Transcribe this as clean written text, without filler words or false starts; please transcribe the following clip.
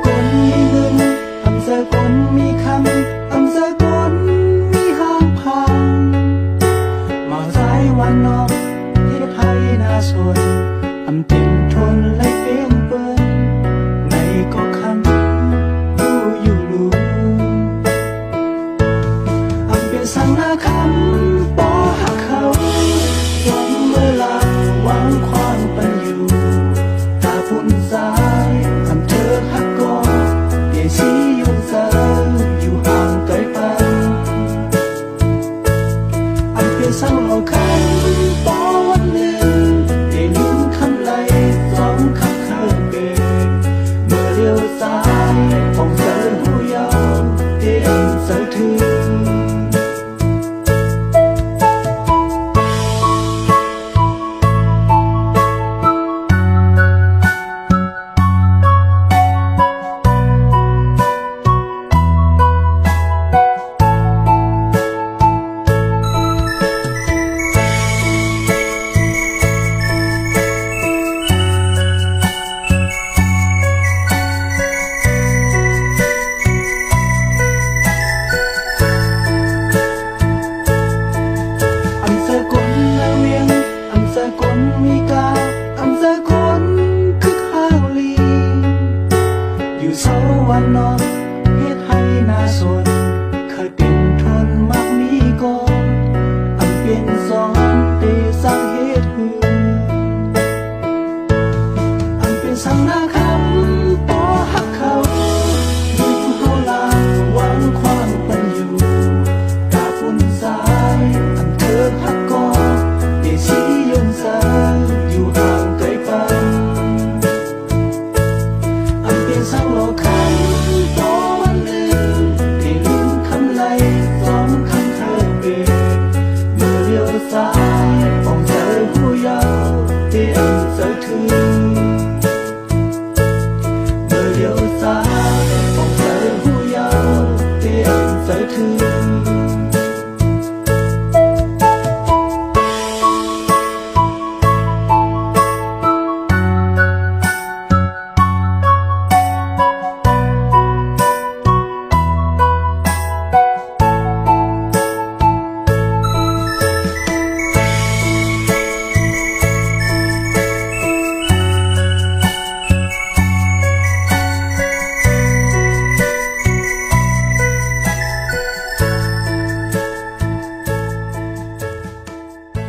กลมีเงินอำสกลมีคำอำสกลมีห้างพางมาสายวันนอกเฮ็ดให้น่าสนอำเต็มทนและเต็มเปิ้นในก็คำผู้อยู่รู้อำเป็นสังนาคำบ่หักเขายอมเมื่อลาหวังความปันอยู่ตาพุ่นสายอำเธอหักก็เปลี่ยนสียงเจออยู่ห่างไกลไปอำเป็นสังเราคันบ่วันหนึ่งได้ลืมคำไหลสองคำเคยเป็นเมื่อเลี้ยวซ้ายของเธอหูยาวเอ็นเสาถึงมีกาอำสกลคือข้าวลีอยู่เสาวันนอกเฮ็ดให้น่าสนเคยเป็นทนมักมีก่อนอำเป็นสอนได้สร้างเฮ็ดหืออำเป็นสังนา